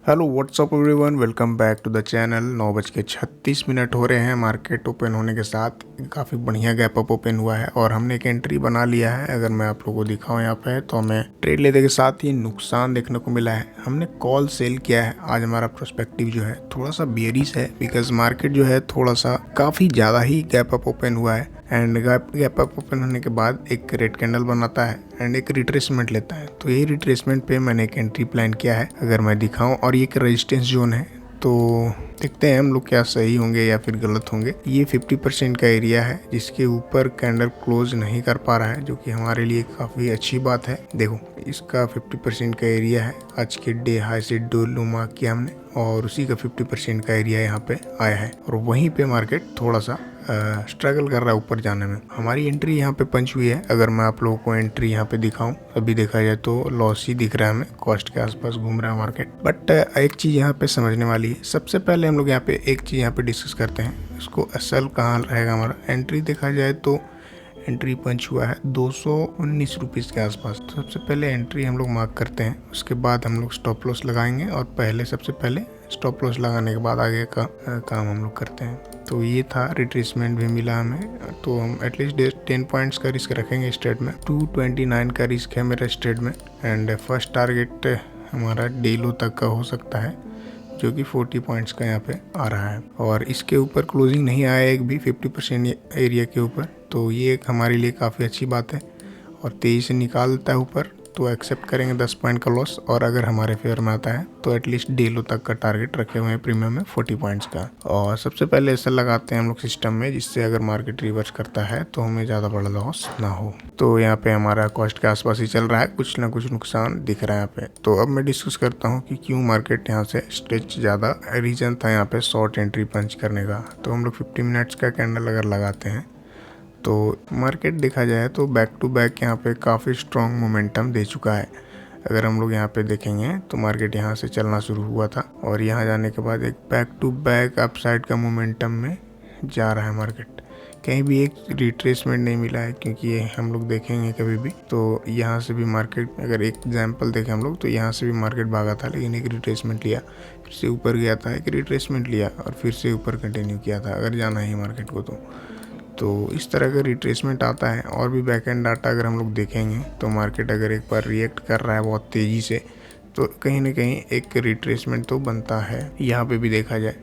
Hello what's up everyone, welcome back to the channel. 9:36 हो रहे हैं मार्केट ओपन होने के साथ। काफ़ी बढ़िया गैप अप ओपन हुआ है और हमने एक एंट्री बना लिया है। अगर मैं आप लोगों को दिखाऊं यहाँ पे तो हमें ट्रेड लेने के साथ ही नुकसान देखने को मिला है। हमने कॉल सेल किया है। आज हमारा प्रोस्पेक्टिव जो है थोड़ा सा बियरिश है, बिकॉज मार्केट जो है थोड़ा सा काफ़ी ज़्यादा ही गैप अप ओपन हुआ है। एंड गैप अप ओपन होने के बाद एक रेड कैंडल बनाता है एंड एक रिट्रेसमेंट लेता है। तो यही रिट्रेसमेंट पे मैंने एक एंट्री प्लान किया है, अगर मैं दिखाऊं। और ये एक रेजिस्टेंस जोन है, तो देखते हैं हम लोग क्या सही होंगे या फिर गलत होंगे। ये 50% का एरिया है जिसके ऊपर कैंडल क्लोज नहीं कर पा रहा है, जो कि हमारे लिए काफ़ी अच्छी बात है। देखो, इसका 50% का एरिया है। आज के डे हाई से लो मार्क किया हमने और उसी का 50% का एरिया यहाँ पे आया है और वहीं पे मार्केट थोड़ा सा स्ट्रगल कर रहा है ऊपर जाने में। हमारी एंट्री यहाँ पे पंच हुई है। अगर मैं आप लोगों को एंट्री यहाँ पे दिखाऊं, अभी देखा जाए तो लॉस ही दिख रहा है हमें। कॉस्ट के आसपास घूम रहा है मार्केट। बट एक चीज़ यहाँ पे समझने वाली है। सबसे पहले हम लोग यहाँ पे एक चीज़ यहाँ पे डिस्कस करते हैं, इसको असल कहाँ रहेगा हमारा। एंट्री देखा जाए तो एंट्री पंच हुआ है 219 रुपीज़ के आसपास। तो सबसे पहले एंट्री हम लोग मार्क करते हैं, उसके बाद हम लोग स्टॉप लॉस लगाएंगे और सबसे पहले स्टॉप लॉस लगाने के बाद आगे का काम हम लोग करते हैं। तो ये था, रिट्रेसमेंट भी मिला हमें। तो हम एटलीस्ट 10 पॉइंट्स का रिस्क रखेंगे स्ट्रेट में। 229 का रिस्क है मेरा स्ट्रेट में। एंड फर्स्ट टारगेट हमारा डे लो तक का हो सकता है, जो कि 40 पॉइंट्स का यहाँ पे आ रहा है। और इसके ऊपर क्लोजिंग नहीं आया एक भी 50% एरिया के ऊपर। तो ये एक हमारे लिए काफ़ी अच्छी बात है और तेज़ी से निकाल देता है ऊपर, तो एक्सेप्ट करेंगे 10 पॉइंट का लॉस। और अगर हमारे फेवर में आता है तो एटलीस्ट डे लो तक का टारगेट रखे हुए हैं प्रीमियम में 40 पॉइंट्स का। और सबसे पहले ऐसा लगाते हैं हम लोग सिस्टम में, जिससे अगर मार्केट रिवर्स करता है तो हमें ज़्यादा बड़ा लॉस ना हो। तो यहाँ पे हमारा कॉस्ट के आसपास ही चल रहा है, कुछ ना कुछ नुकसान दिख रहा है यहाँ पे। तो अब मैं डिस्कस करता हूँ कि क्यों मार्केट यहाँ से स्ट्रेच ज़्यादा रीजन था यहाँ पे शॉर्ट एंट्री पंच करने का। तो हम लोग 50 मिनट्स का कैंडल अगर लगाते हैं तो मार्केट देखा जाए तो बैक टू बैक यहाँ पे काफ़ी स्ट्रॉन्ग मोमेंटम दे चुका है। अगर हम लोग यहाँ पे देखेंगे तो मार्केट यहाँ से चलना शुरू हुआ था और यहाँ जाने के बाद एक बैक टू बैक अपसाइड का मोमेंटम में जा रहा है मार्केट। कहीं भी एक रिट्रेसमेंट नहीं मिला है, क्योंकि ये हम लोग देखेंगे कभी भी तो यहाँ से भी मार्केट, अगर एक एग्जाम्पल देखें हम लोग, तो यहाँ से भी मार्केट भागा था लेकिन एक रिट्रेसमेंट लिया, फिर से ऊपर गया था, एक रिट्रेसमेंट लिया और फिर से ऊपर कंटिन्यू किया था अगर जाना है मार्केट को। तो इस तरह का रिट्रेसमेंट आता है। और भी बैक एंड डाटा अगर हम लोग देखेंगे तो मार्केट अगर एक बार रिएक्ट कर रहा है बहुत तेज़ी से, तो कहीं ना कहीं एक रिट्रेसमेंट तो बनता है। यहाँ पे भी देखा जाए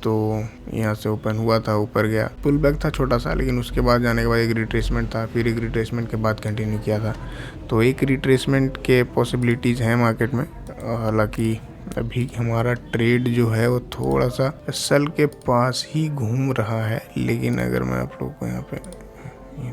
तो यहाँ से ओपन हुआ था, ऊपर गया, पुल बैक था छोटा सा, लेकिन उसके बाद जाने के बाद एक रिट्रेसमेंट था, फिर एक रिट्रेसमेंट के बाद कंटिन्यू किया था। तो एक रिट्रेसमेंट के पॉसिबिलिटीज़ हैं मार्केट में। हालांकि अभी हमारा ट्रेड जो है वो थोड़ा सा सेल के पास ही घूम रहा है, लेकिन अगर मैं आप लोगों को यहाँ पे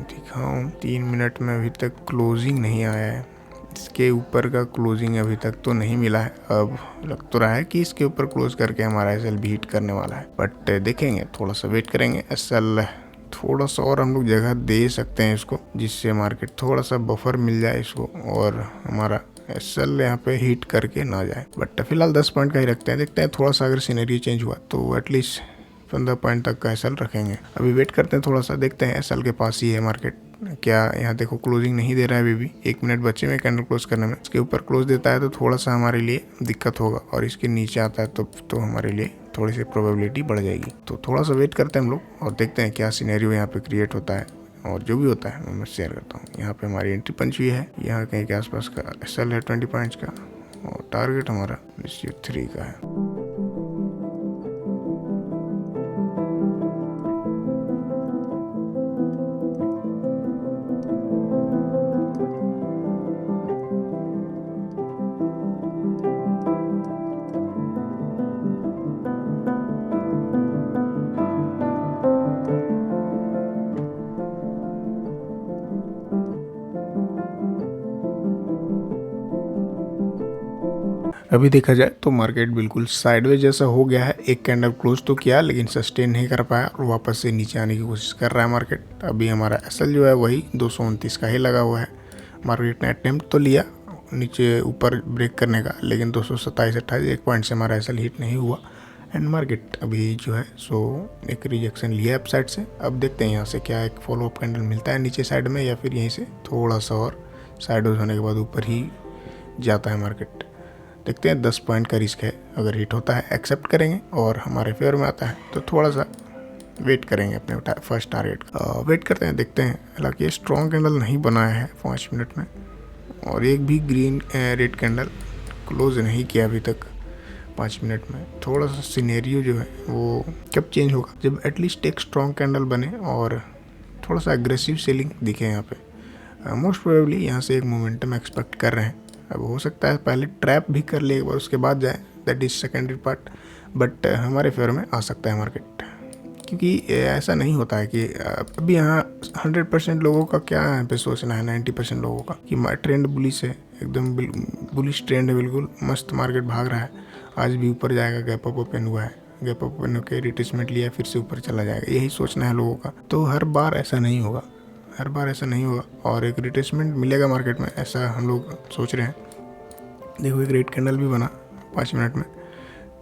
दिखाऊं, 3 मिनट में अभी तक क्लोजिंग नहीं आया है। इसके ऊपर का क्लोजिंग अभी तक तो नहीं मिला है। अब लग तो रहा है कि इसके ऊपर क्लोज करके हमारा एसएल भी हिट करने वाला है, बट देखेंगे, थोड़ा सा वेट करेंगे। एसएल थोड़ा सा और हम लोग जगह दे सकते हैं इसको, जिससे मार्केट थोड़ा सा बफर मिल जाए इसको और हमारा एसएल यहाँ पे हिट करके ना जाए। बट फिलहाल 10 पॉइंट का ही रखते हैं। देखते हैं थोड़ा सा अगर सिनेरियो चेंज हुआ तो एटलीस्ट 15 पॉइंट तक का एसएल रखेंगे। अभी वेट करते हैं थोड़ा सा, देखते हैं एसएल के पास ही है मार्केट क्या। यहाँ देखो क्लोजिंग नहीं दे रहा है, अभी भी 1 मिनट बचे में कैंडल क्लोज करने में। इसके ऊपर क्लोज देता है तो थोड़ा सा हमारे लिए दिक्कत होगा, और इसके नीचे आता है तो हमारे लिए थोड़ी सी प्रोबेबिलिटी बढ़ जाएगी। तो थोड़ा सा वेट करते हैं हम लोग और देखते हैं क्या सिनेरियो यहाँ पे क्रिएट होता है, और जो भी होता है मैं शेयर करता हूँ। यहाँ पे हमारी एंट्री पंच हुई है, यहाँ कहीं के आसपास का एसएल है 20 पॉइंट्स का, और टारगेट हमारा 3 का है। अभी देखा जाए तो मार्केट बिल्कुल साइडवेज जैसा हो गया है। एक कैंडल क्लोज तो किया लेकिन सस्टेन नहीं कर पाया और वापस से नीचे आने की कोशिश कर रहा है मार्केट। अभी हमारा एसएल जो है वही 229 का ही लगा हुआ है। मार्केट ने अटेम्प्ट तो लिया नीचे ऊपर ब्रेक करने का, लेकिन 227-28 एक पॉइंट से हमारा एसएल हिट नहीं हुआ। एंड मार्केट अभी जो है सो एक रिजेक्शन लिया अपसाइड से। अब देखते हैं यहाँ से क्या एक फॉलोअप कैंडल मिलता है नीचे साइड में, या फिर यहीं से थोड़ा सा और साइडवेज होने के बाद ऊपर ही जाता है मार्केट। देखते हैं 10 पॉइंट का रिस्क है, अगर हिट होता है एक्सेप्ट करेंगे और हमारे फेवर में आता है तो थोड़ा सा वेट करेंगे अपने फर्स्ट टारगेट का। वेट करते हैं, देखते हैं। हालांकि ये स्ट्रॉन्ग कैंडल नहीं बनाया है 5 मिनट में, और एक भी ग्रीन रेड कैंडल क्लोज नहीं किया अभी तक 5 मिनट में। थोड़ा सा सिनेरियो जो है वो कब चेंज होगा, जब एटलीस्ट एक स्ट्रॉन्ग कैंडल बने और थोड़ा सा एग्रेसिव सेलिंग दिखे यहाँ पे। मोस्ट प्रोबेबली यहाँ से एक मोमेंटम एक्सपेक्ट कर रहे हैं। अब हो सकता है पहले ट्रैप भी कर ले एक बार, उसके बाद जाए, that is secondary part. But हमारे फेवर में आ सकता है मार्केट, क्योंकि ऐसा नहीं होता है कि अभी यहाँ 100% लोगों का क्या यहाँ पे सोचना है, 90% लोगों का कि ट्रेंड बुलिश है, एकदम बुलिश ट्रेंड है, बिल्कुल मस्त मार्केट भाग रहा है, आज भी ऊपर जाएगा, गैप अप ओपन हुआ है, गैप अप ओपन होकर रिट्रेसमेंट लिया, फिर से ऊपर चला जाएगा, यही सोचना है लोगों का। तो हर बार ऐसा नहीं होगा, हर बार ऐसा नहीं होगा, और एक रिट्रेसमेंट मिलेगा मार्केट में, ऐसा हम लोग सोच रहे हैं। देखो एक रेड कैंडल भी बना 5 मिनट में,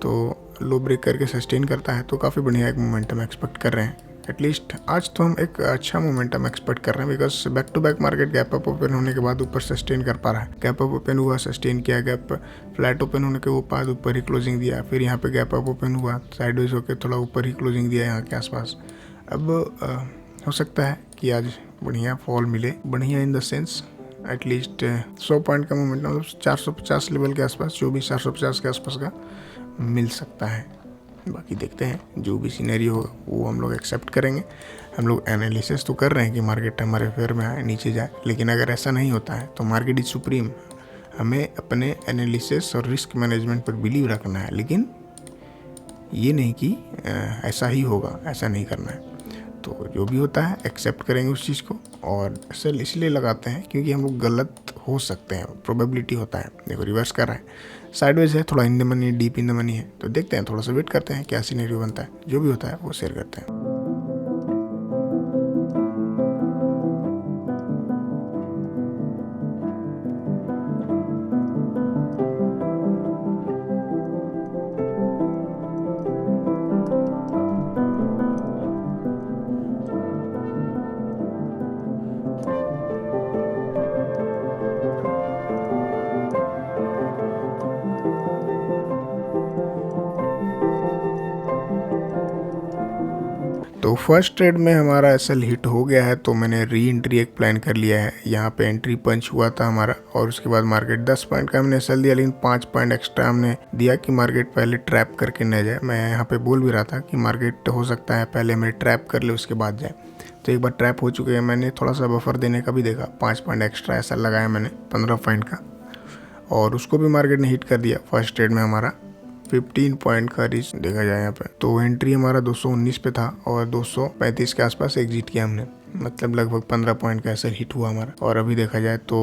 तो लो ब्रेक करके सस्टेन करता है तो काफ़ी बढ़िया एक मोमेंटम एक्सपेक्ट कर रहे हैं। एटलीस्ट आज तो हम एक अच्छा मोमेंटम एक्सपेक्ट कर रहे हैं, because back to back market gap up open होने के बाद ऊपर सस्टेन कर पा रहा है। गैप अप ओपन हुआ, सस्टेन किया, गैप फ्लैट ओपन होने के बाद ऊपर ही क्लोजिंग दिया, फिर यहाँ पे गैप अप ओपन हुआ, साइडवेज होकर थोड़ा ऊपर ही क्लोजिंग दिया यहाँ के आसपास। अब हो सकता है कि आज बढ़िया फॉल मिले, बढ़िया in the sense at least 100 point का मोमेंटम, मतलब 450 लेवल के आसपास, 24,450 के आसपास का मिल सकता है। बाकी देखते हैं, जो भी सीनरी होगा वो हम लोग एक्सेप्ट करेंगे। हम लोग एनालिसिस तो कर रहे हैं कि मार्केट हमारे फेवर में आए, नीचे जाए, लेकिन अगर ऐसा नहीं होता है तो मार्केट इज सुप्रीम। हमें अपने एनालिसिस और रिस्क मैनेजमेंट पर बिलीव रखना है, लेकिन ये नहीं कि ऐसा ही होगा, ऐसा नहीं करना है। तो जो भी होता है एक्सेप्ट करेंगे उस चीज़ को, और सेल इसलिए लगाते हैं क्योंकि हम लोग गलत हो सकते हैं, प्रोबेबिलिटी होता है। देखो रिवर्स कर रहा है, साइडवेज है, थोड़ा in the money, deep in the money है, तो देखते हैं, थोड़ा सा वेट करते हैं क्या सिनेरियो बनता है। जो भी होता है वो शेयर करते हैं। तो फर्स्ट ट्रेड में हमारा एसएल हिट हो गया है, तो मैंने री एंट्री एक प्लान कर लिया है। यहाँ पे एंट्री पंच हुआ था हमारा, और उसके बाद मार्केट 10 पॉइंट का हमने एसएल दिया, लेकिन 5 पॉइंट एक्स्ट्रा हमने दिया कि मार्केट पहले ट्रैप करके न जाए। मैं यहाँ पे बोल भी रहा था कि मार्केट हो सकता है पहले हमें ट्रैप कर ले, उसके बाद जाए। तो एक बार ट्रैप हो चुके हैं, मैंने थोड़ा सा बफर देने का भी देखा, 5 पॉइंट एक्स्ट्रा ऐसा लगाया मैंने 15 पॉइंट का, और उसको भी मार्केट ने हिट कर दिया। फर्स्ट ट्रेड में हमारा 15 पॉइंट का रिस्क देखा जाए यहाँ पे, तो एंट्री हमारा 219 पे था और 235 के आसपास एग्जिट किया हमने, मतलब लगभग 15 पॉइंट का ऐसा हिट हुआ हमारा। और अभी देखा जाए तो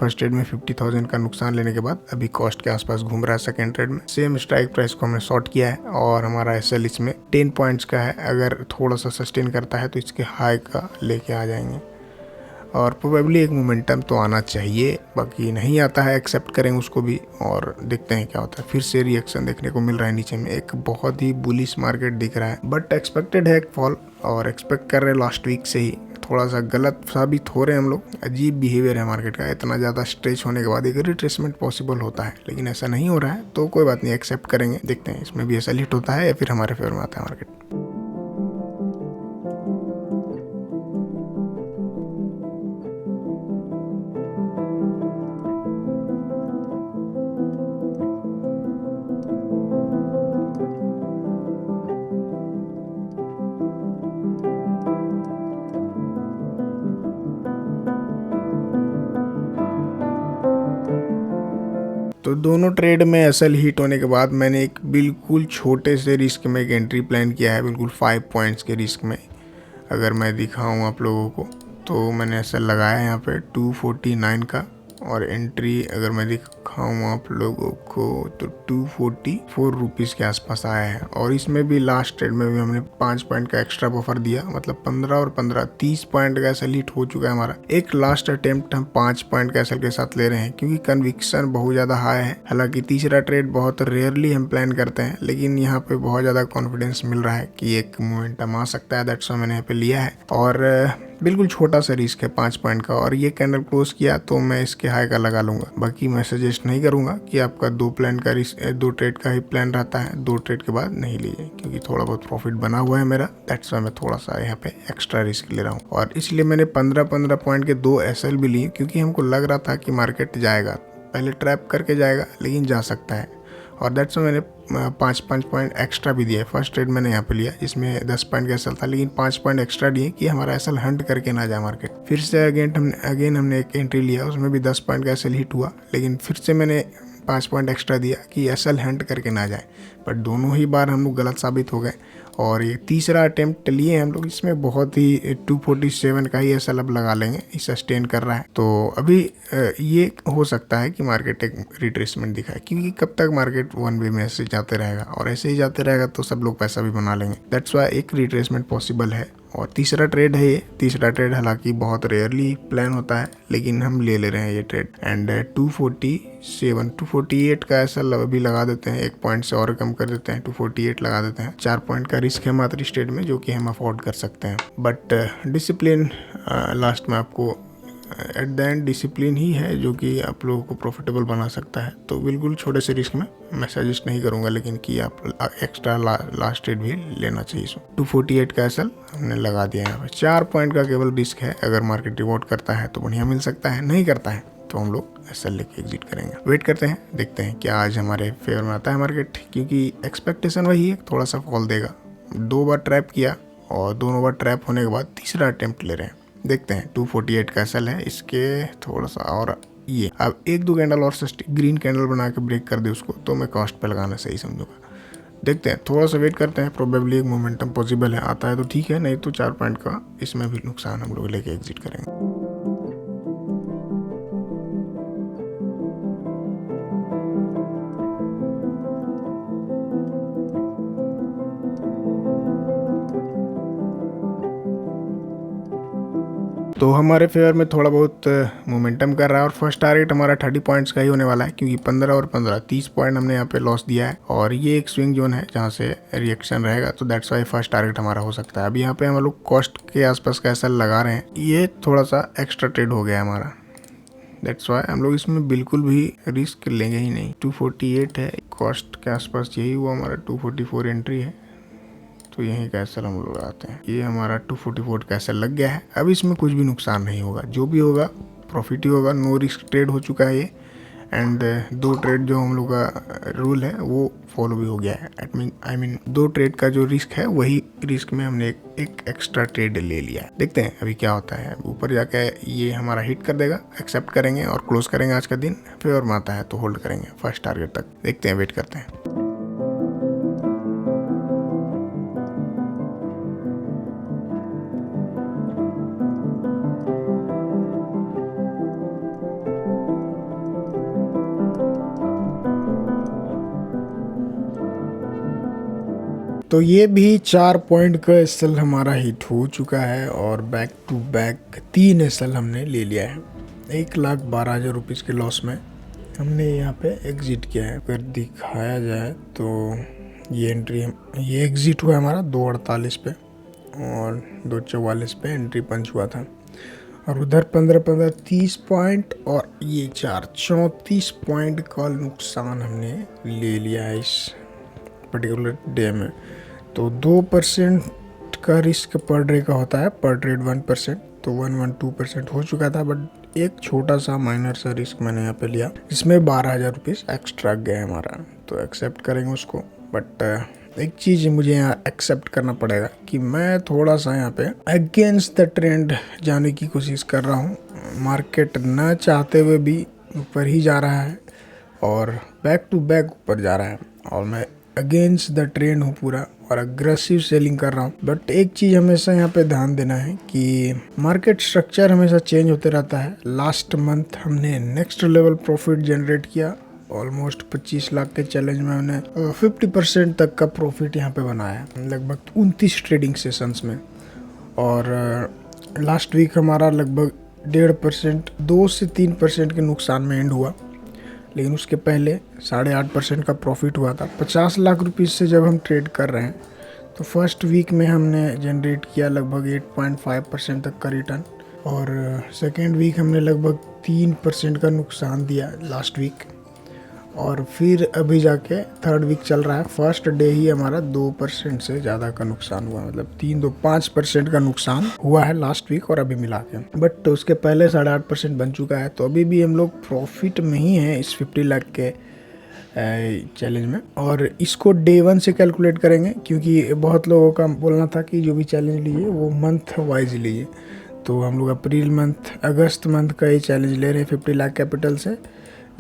फर्स्ट ट्रेड में 50,000 का नुकसान लेने के बाद अभी कॉस्ट के आसपास घूम रहा है। सेकंड ट्रेड में सेम स्ट्राइक प्राइस को हमने शॉर्ट किया है, और हमारा एसएल इसमें 10 पॉइंट्स का है। अगर थोड़ा सा सस्टेन करता है तो इसके हाई का लेके आ जाएंगे, और प्रोबेबली एक मोमेंटम तो आना चाहिए। बाकी नहीं आता है एक्सेप्ट करेंगे उसको भी, और देखते हैं क्या होता है। फिर से रिएक्शन देखने को मिल रहा है नीचे में, एक बहुत ही बुलिश मार्केट दिख रहा है, बट एक्सपेक्टेड है एक फॉल, और एक्सपेक्ट कर रहे हैं लास्ट वीक से ही। थोड़ा सा गलत साबित हो रहे हैं हम लोग, अजीब बिहेवियर है मार्केट का। इतना ज़्यादा स्ट्रेच होने के बाद एक रिट्रेसमेंट पॉसिबल होता है, लेकिन ऐसा नहीं हो रहा है, तो कोई बात नहीं, एक्सेप्ट करेंगे। देखते हैं इसमें भी ऐसा हिट होता है या फिर हमारे फेवर में आता है मार्केट। तो दोनों ट्रेड में एसएल हिट होने के बाद मैंने एक बिल्कुल छोटे से रिस्क में एक एंट्री प्लान किया है, बिल्कुल 5 पॉइंट्स के रिस्क में। अगर मैं दिखाऊं आप लोगों को, तो मैंने एसएल लगाया है यहाँ पे 249 का, और एंट्री अगर मैं दिखाऊं आप लोगों को तो 244 रुपीज़ के आसपास आया है। और इसमें भी लास्ट ट्रेड में भी हमने 5 पॉइंट का एक्स्ट्रा बफर दिया, मतलब 15 और 15 30 पॉइंट का एसएल हिट हो चुका है हमारा। एक लास्ट अटेम्प्ट हम 5 पॉइंट का एसएल के साथ ले रहे हैं, क्योंकि कन्विक्शन बहुत ज़्यादा हाई है। हालांकि तीसरा ट्रेड बहुत रेयरली हम प्लान करते हैं, लेकिन यहाँ पे बहुत ज़्यादा कॉन्फिडेंस मिल रहा है कि एक मोमेंटम आ सकता है, दैट्स व्हाई मैंने यहाँ पे लिया है। और बिल्कुल छोटा सा रिस्क है 5 पॉइंट का, और ये कैंडल क्लोज किया तो मैं इसके हाई का लगा लूंगा। बाकी मैं सजेस्ट सजेस्ट नहीं करूँगा कि आपका 2 ट्रेड का ही प्लान रहता है, 2 ट्रेड के बाद नहीं लीजिए, क्योंकि थोड़ा बहुत प्रॉफिट बना हुआ है मेरा। दैट्स वाई मैं थोड़ा सा यहाँ पे एक्स्ट्रा रिस्क ले रहा हूँ। और इसलिए मैंने 15-15 पॉइंट के 2 SL भी लिए, क्योंकि हमको लग रहा था कि मार्केट जाएगा, पहले ट्रैप करके जाएगा लेकिन जा सकता है। और दैट्स वाई मैंने 5-5 पॉइंट एक्स्ट्रा भी दिया। फर्स्ट ट्रेड मैंने यहाँ पे लिया, इसमें 10 पॉइंट का एसएल था, लेकिन 5 पॉइंट एक्स्ट्रा दिए कि हमारा एसएल हंट करके ना जाए मार्केट। फिर से अगेन हमने एक एंट्री लिया, उसमें भी 10 पॉइंट का एसएल हिट हुआ, लेकिन फिर से मैंने 5 पॉइंट एक्स्ट्रा दिया कि एसएल हंट करके ना जाए। बट दोनों ही बार हम लोग गलत साबित हो गए। और ये तीसरा अटेम्प्ट लिए हम लोग, इसमें बहुत ही 247 का ही एसएल अब लगा लेंगे, सस्टेन कर रहा है। तो अभी ये हो सकता है कि मार्केट एक रिट्रेसमेंट दिखाए, क्योंकि कब तक मार्केट वन वे में ऐसे जाते रहेगा, और ऐसे ही जाते रहेगा तो सब लोग पैसा भी बना लेंगे। दैट्स वाई एक रिट्रेसमेंट पॉसिबल है। और तीसरा ट्रेड है ये। तीसरा ट्रेड हालांकि बहुत रेयरली प्लान होता है, लेकिन हम ले रहे हैं ये ट्रेड। एंड 248 का ऐसा अभी लगा देते हैं, 1 पॉइंट से और कम कर देते हैं, 248 लगा देते हैं। 4 पॉइंट का रिस्क है मात्र इस ट्रेड में, जो कि हम अफोर्ड कर सकते हैं। बट डिसिप्लिन लास्ट में आपको एट द एंड डिसिप्लिन ही है जो कि आप लोगों को प्रॉफिटेबल बना सकता है। तो बिल्कुल छोटे से रिस्क में मैं सजेस्ट नहीं करूंगा, लेकिन कि आप एक्स्ट्रा लास्ट ट्रेड भी लेना चाहिए। 248 का एसएल हमने लगा दिया यहाँ पे। 4 पॉइंट का केवल रिस्क है। अगर मार्केट रिवॉर्ड करता है तो बढ़िया मिल सकता है, नहीं करता है तो हम लोग एसएल लेके एग्जिट करेंगे। वेट करते हैं, देखते हैं क्या आज हमारे फेवर में आता है मार्केट, क्योंकि एक्सपेक्टेशन वही है, थोड़ा सा फॉल देगा। 2 बार ट्रैप किया और दोनों बार ट्रैप होने के बाद तीसरा अटेम्प्ट ले रहे हैं। देखते हैं 248 का एसएल है, इसके थोड़ा सा और ये अब 1-2 कैंडल और ग्रीन कैंडल बना के ब्रेक कर दे उसको, तो मैं कॉस्ट पे लगाना सही समझूंगा। देखते हैं, थोड़ा सा वेट करते हैं। प्रोबेबली एक मोमेंटम पॉसिबल है, आता है तो ठीक है, नहीं तो 4 पॉइंट का इसमें भी नुकसान हम लोग लेके एग्जिट करेंगे। तो हमारे फेवर में थोड़ा बहुत मोमेंटम कर रहा है, और फर्स्ट टारगेट हमारा 30 पॉइंट्स का ही होने वाला है, क्योंकि 15 और 15 30 पॉइंट हमने यहाँ पे लॉस दिया है, और ये एक स्विंग जोन है जहाँ से रिएक्शन रहेगा। तो दैट्स वाई फर्स्ट टारगेट हमारा हो सकता है। अभी यहाँ पे हम लोग कॉस्ट के आसपास का एसएल लगा रहे हैं, ये थोड़ा सा एक्स्ट्रा ट्रेड हो गया हमारा। दैट्स वाई हम लोग इसमें बिल्कुल भी रिस्क लेंगे ही नहीं। 248 है, कॉस्ट के आसपास यही हुआ हमारा। 244 एंट्री है, तो यहीं का एसएल हम लोग आते हैं। ये हमारा 244 का एसएल लग गया है। अब इसमें कुछ भी नुकसान नहीं होगा, जो भी होगा प्रॉफिट ही होगा। नो रिस्क ट्रेड हो चुका है ये, एंड 2 ट्रेड जो हम लोग का रूल है वो फॉलो भी हो गया है। आई मीन 2 ट्रेड का जो रिस्क है, वही रिस्क में हमने एक एक्स्ट्रा ट्रेड ले लिया है। देखते हैं अभी क्या होता है। ऊपर जाके ये हमारा हिट कर देगा, एक्सेप्ट करेंगे और क्लोज करेंगे आज का दिन। फेवर में आता है तो होल्ड करेंगे फर्स्ट टारगेट तक। देखते हैं, वेट करते हैं। तो ये भी 4 पॉइंट का एसएल हमारा हिट हो चुका है, और बैक टू बैक 3 एसएल हमने ले लिया है। 1,12,000 रुपीज़ के लॉस में हमने यहाँ पे एग्जिट किया है। अगर दिखाया जाए तो ये एग्जिट हुआ हमारा 2:48 पे, और 2:44 पे एंट्री पंच हुआ था। और उधर 15-15 30 पॉइंट, और ये 34 पॉइंट का नुकसान हमने ले लिया है इस पर्टिकुलर डे में। तो 2% का रिस्क पर डे का होता है, पर ट्रेड 1%, तो 112% हो चुका था। बट एक छोटा सा माइनर सा रिस्क मैंने यहाँ पे लिया, इसमें 12,000 रुपीज़ एक्स्ट्रा गया हमारा, तो एक्सेप्ट करेंगे उसको। बट एक चीज़ मुझे यहाँ एक्सेप्ट करना पड़ेगा कि मैं थोड़ा सा यहाँ पे अगेंस्ट द ट्रेंड जाने की कोशिश कर रहा हूँ। मार्केट न चाहते हुए भी ऊपर ही जा रहा है, और बैक टू बैक ऊपर जा रहा है, और मैं अगेंस्ट द ट्रेंड हूँ पूरा, और अग्रेसिव सेलिंग कर रहा हूँ। बट एक चीज़ हमेशा यहाँ पे ध्यान देना है कि मार्केट स्ट्रक्चर हमेशा चेंज होते रहता है। लास्ट मंथ हमने नेक्स्ट लेवल प्रॉफिट जनरेट किया, ऑलमोस्ट 25 लाख के चैलेंज में हमने 50% तक का प्रॉफिट यहाँ पे बनाया, लगभग 29 ट्रेडिंग सेशंस में। और लास्ट वीक हमारा लगभग 1.5% 2 से 3% के नुकसान में एंड हुआ, लेकिन उसके पहले 8.5% का प्रॉफिट हुआ था। 50 लाख रुपीज़ से जब हम ट्रेड कर रहे हैं, तो फर्स्ट वीक में हमने जनरेट किया लगभग 8.5% तक का रिटर्न, और सेकेंड वीक हमने लगभग 3% का नुकसान दिया लास्ट वीक। और फिर अभी जाके थर्ड वीक चल रहा है। फर्स्ट डे ही हमारा 2% से ज़्यादा का नुकसान हुआ, मतलब 5% का नुकसान हुआ है लास्ट वीक और अभी मिला के। बट उसके पहले 8.5% बन चुका है, तो अभी भी हम लोग प्रॉफिट में ही हैं इस 50 लाख के चैलेंज में। और इसको डे 1 से कैलकुलेट करेंगे, क्योंकि बहुत लोगों का बोलना था कि जो भी चैलेंज लिए वो मंथ वाइज लिए। तो हम लोग अप्रैल मंथ, अगस्त मंथ का ये चैलेंज ले रहे हैं 50 लाख कैपिटल से,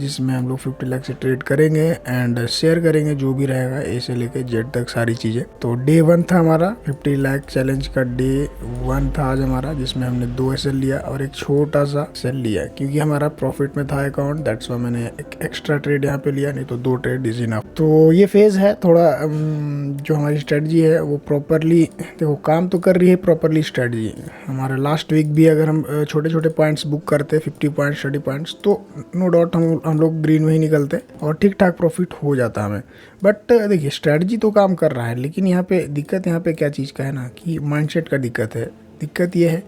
जिसमें हम लोग 50 लाख से ट्रेड करेंगे एंड शेयर करेंगे जो भी रहेगा ए से लेके जेड तक सारी चीज़ें। तो डे 1 था हमारा 50 लाख चैलेंज का, डे 1 था आज हमारा, जिसमें हमने 2 एसएल लिया और एक छोटा सा सेल लिया, क्योंकि हमारा प्रॉफिट में था अकाउंट, दैट्स वाई मैंने एक एक्स्ट्रा ट्रेड यहाँ पे लिया, नहीं तो 2 ट्रेड इज इनफ। तो ये फेज़ है थोड़ा, जो हमारी स्ट्रेटजी है वो प्रॉपरली देखो काम तो कर रही है प्रॉपरली स्ट्रेटजी। हमारा लास्ट वीक भी अगर हम छोटे छोटे पॉइंट्स बुक करते 50 पॉइंट्स 30 पॉइंट्स, तो नो डाउट हम लोग ग्रीन में ही निकलते और ठीक ठाक प्रॉफिट हो जाता हमें। बट देखिए स्ट्रेटजी तो काम कर रहा है, लेकिन यहाँ पे दिक्कत यहाँ पे क्या चीज़ का है ना, कि माइंडसेट का दिक्कत है। दिक्कत ये है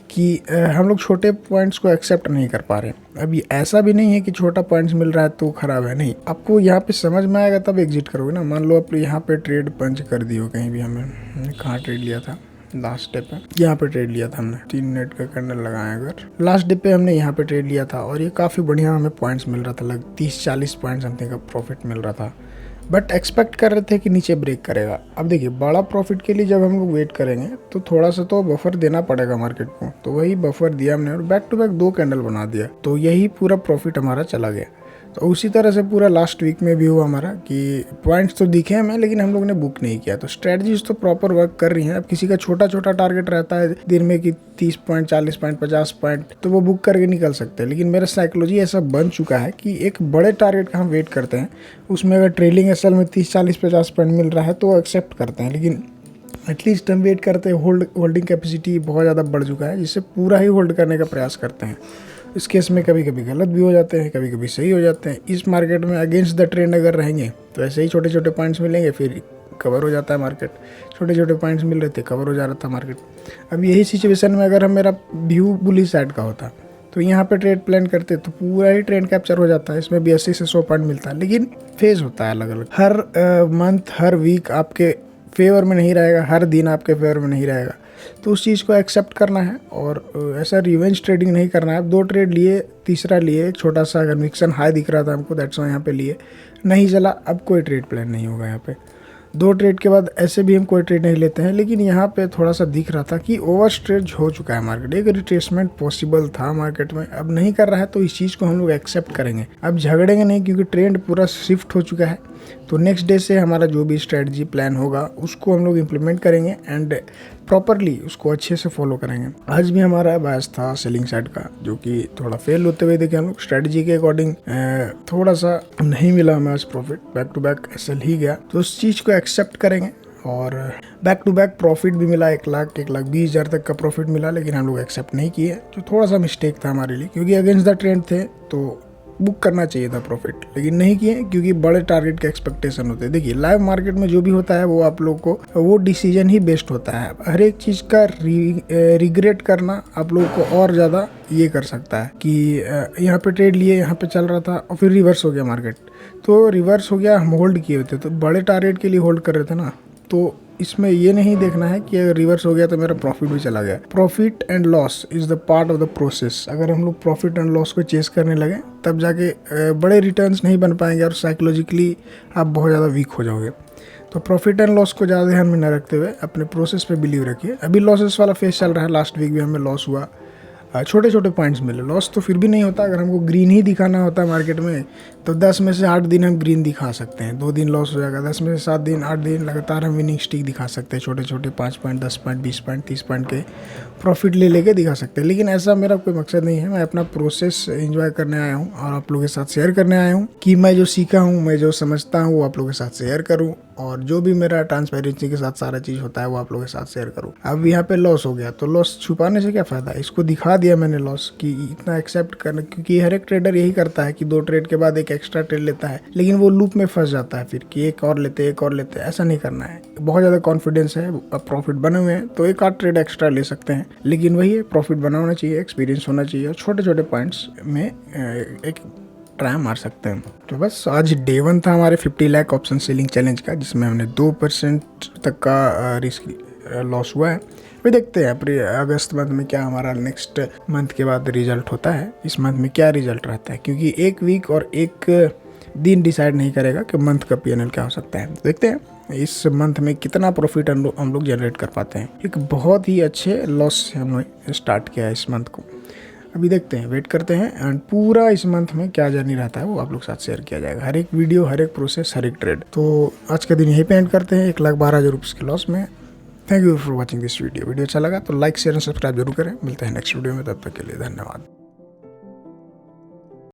कि हम लोग छोटे पॉइंट्स को एक्सेप्ट नहीं कर पा रहे। अभी ऐसा भी नहीं है कि छोटा पॉइंट्स मिल रहा है तो खराब है, नहीं, आपको यहाँ पे समझ में आएगा तब एग्जिट करोगे ना। मान लो आप यहाँ पे ट्रेड पंच कर दी हो कहीं भी, हमने कहाँ ट्रेड लिया था लास्ट डे पे, यहाँ पे ट्रेड लिया था हमने, 3 मिनट का कैंडल लगाया अगर, लास्ट डे पे हमने यहाँ पे ट्रेड लिया था और ये काफ़ी बढ़िया हमें पॉइंट्स मिल रहा था, लगभग 30-40 पॉइंट समथिंग का प्रॉफिट मिल रहा था। बट एक्सपेक्ट कर रहे थे कि नीचे ब्रेक करेगा। अब देखिए बड़ा प्रॉफिट के लिए जब हम लोग वेट करेंगे तो थोड़ा सा तो बफर देना पड़ेगा मार्केट को, तो वही बफर दिया हमने और बैक टू बैक 2 कैंडल बना दिया, तो यही पूरा प्रॉफिट हमारा चला गया। तो उसी तरह से पूरा लास्ट वीक में भी हुआ हमारा कि पॉइंट्स तो दिखे हमें, लेकिन हम लोग ने बुक नहीं किया। तो स्ट्रेटजीज तो प्रॉपर वर्क कर रही हैं। अब किसी का छोटा छोटा टारगेट रहता है दिन में कि 30 पॉइंट 40 पॉइंट 50 पॉइंट, तो वो बुक करके निकल सकते हैं। लेकिन मेरा साइकोलॉजी ऐसा बन चुका है कि एक बड़े टारगेट का हम वेट करते हैं, उसमें अगर ट्रेलिंग एसएल में 30 40 50 पॉइंट मिल रहा है तो वो एक्सेप्ट करते हैं, लेकिन एटलीस्ट हम वेट करते हैं। होल्डिंग कैपेसिटी बहुत ज़्यादा बढ़ चुका है, जिससे पूरा ही होल्ड करने का प्रयास करते हैं। इस केस में कभी कभी गलत भी हो जाते हैं, कभी कभी सही हो जाते हैं। इस मार्केट में अगेंस्ट द ट्रेंड अगर रहेंगे तो ऐसे ही छोटे छोटे पॉइंट्स मिलेंगे, फिर कवर हो जाता है मार्केट। छोटे छोटे पॉइंट्स मिल रहे थे, कवर हो जा रहा था मार्केट। अब यही सिचुएशन में अगर हम मेरा व्यू बुलिश साइड का होता तो यहाँ पे ट्रेड प्लान करते तो पूरा ही ट्रेंड कैप्चर हो जाता है। इसमें भी 80 से 100 पॉइंट मिलता है, लेकिन फेज होता है अलग अलग। हर मंथ हर वीक आपके फेवर में नहीं रहेगा, हर दिन आपके फेवर में नहीं रहेगा, तो उस चीज़ को एक्सेप्ट करना है और ऐसा रिवेंज ट्रेडिंग नहीं करना है। अब 2 ट्रेड लिए, तीसरा लिए, छोटा सा कन्विक्शन हाई दिख रहा था हमको, दैट्स वाई यहाँ पे लिए, नहीं चला, अब कोई ट्रेड प्लान नहीं होगा यहाँ पे। 2 ट्रेड के बाद ऐसे भी हम कोई ट्रेड नहीं लेते हैं, लेकिन यहाँ पे थोड़ा सा दिख रहा था कि ओवर स्ट्रेच हो चुका है मार्केट। एक रिट्रेसमेंट पॉसिबल था मार्केट में, अब नहीं कर रहा है, तो इस चीज़ को हम लोग एक्सेप्ट करेंगे। अब झगड़ेंगे नहीं, क्योंकि ट्रेंड पूरा शिफ्ट हो चुका है। तो नेक्स्ट डे से हमारा जो भी स्ट्रेटजी प्लान होगा उसको हम लोग इम्प्लीमेंट करेंगे एंड प्रॉपरली उसको अच्छे से फॉलो करेंगे। आज भी हमारा बायस था सेलिंग साइड का, जो कि थोड़ा फेल होते हुए देखे हम लोग। स्ट्रेटजी के अकॉर्डिंग थोड़ा सा नहीं मिला हमें आज profit, back to back SL ही गया, तो उस चीज़ को एक्सेप्ट करेंगे। और बैक टू बैक प्रॉफिट भी मिला, 1,20,000 तक का प्रॉफिट मिला, लेकिन हम लोग एक्सेप्ट नहीं किए, जो थोड़ा सा मिस्टेक था हमारे लिए, क्योंकि अगेंस्ट द ट्रेंड थे तो बुक करना चाहिए था प्रॉफिट, लेकिन नहीं किए क्योंकि बड़े टारगेट के एक्सपेक्टेशन होते हैं। देखिए लाइव मार्केट में जो भी होता है वो आप लोग को वो डिसीजन ही बेस्ड होता है। हर एक चीज़ का रिग्रेट करना आप लोग को और ज़्यादा ये कर सकता है कि यहाँ पे ट्रेड लिए, यहाँ पे चल रहा था और फिर रिवर्स हो गया मार्केट, तो रिवर्स हो गया, हम होल्ड किए होते तो बड़े टारगेट के लिए होल्ड कर रहे थे ना। तो इसमें ये नहीं देखना है कि अगर रिवर्स हो गया तो मेरा प्रॉफिट भी चला गया। Profit and loss is the part of the process. अगर हम लोग प्रॉफिट एंड लॉस को चेस करने लगे तब जाके बड़े रिटर्न्स नहीं बन पाएंगे और साइकोलॉजिकली आप बहुत ज़्यादा वीक हो जाओगे। तो प्रॉफिट एंड लॉस को ज़्यादा ध्यान में न रखते हुए अपने प्रोसेस पे बिलीव रखिए। अभी लॉसेस वाला फेज चल रहा है, लास्ट वीक भी हमें लॉस हुआ, छोटे छोटे पॉइंट्स मिले, लॉस तो फिर भी नहीं होता। अगर हमको ग्रीन ही दिखाना होता है मार्केट में तो 10 में से 8 दिन हम ग्रीन दिखा सकते हैं, 2 दिन लॉस हो जाएगा, 10 में से 7 दिन 8 दिन लगातार हम विनिंग स्टिक दिखा सकते हैं, छोटे छोटे 5 पॉइंट 10 पॉइंट 20 पॉइंट 30 पॉइंट के प्रॉफिट ले लेके दिखा सकते हैं। लेकिन ऐसा मेरा कोई मकसद नहीं है, मैं अपना प्रोसेस एंजॉय करने आया हूँ और आप लोगों के साथ शेयर करने आया हूँ कि मैं जो सीखा हूँ, मैं जो समझता हूँ वो आप लोगों के साथ शेयर करूँ, और जो भी मेरा ट्रांसपेरेंसी के साथ सारा चीज़ होता है वो आप लोगों के साथ शेयर करूँ। अब यहाँ पे लॉस हो गया तो लॉस छुपाने से क्या फ़ायदा, इसको दिखा दिया मैंने लॉस कि इतना एक्सेप्ट करना, क्योंकि हर एक ट्रेडर यही करता है कि 2 ट्रेड के बाद एक एक्स्ट्रा ट्रेड लेता है, लेकिन वो लूप में फंस जाता है फिर कि एक और लेते ऐसा नहीं करना है। बहुत ज़्यादा कॉन्फिडेंस है, अब प्रॉफिट बने हुए हैं तो 1 आध ट्रेड एक्स्ट्रा ले सकते हैं, लेकिन वही है प्रॉफिट बना होना चाहिए, एक्सपीरियंस होना चाहिए और छोटे छोटे पॉइंट्स में एक ट्राई मार सकते हैं। तो बस आज डे 1 था हमारे 50 लाख ऑप्शन सेलिंग चैलेंज का, जिसमें हमने 2% तक का रिस्क लॉस हुआ है। अभी देखते हैं अगस्त मंथ में क्या हमारा नेक्स्ट मंथ के बाद रिजल्ट होता है, इस मंथ में क्या रिजल्ट रहता है, क्योंकि एक वीक और एक दिन डिसाइड नहीं करेगा कि मंथ का पीएनएल क्या हो सकता है। देखते हैं इस मंथ में कितना प्रॉफिट हम लोग जनरेट कर पाते हैं। एक बहुत ही अच्छे लॉस से हम लोग स्टार्ट किया है इस मंथ को। अभी देखते हैं, वेट करते हैं, एंड पूरा इस मंथ में क्या जर्नी रहता है वो आप लोग साथ शेयर किया जाएगा। हर एक वीडियो, हर एक प्रोसेस, हर एक ट्रेड। तो आज का दिन यहीं पे एंड करते हैं 1,12,000 रुपये के लॉस में। Thank you for watching this video. Video अच्छा लगा तो लाइक शेयर एंड सब्सक्राइब जरूर करें। मिलते हैं नेक्स्ट वीडियो में, तब तक के लिए धन्यवाद।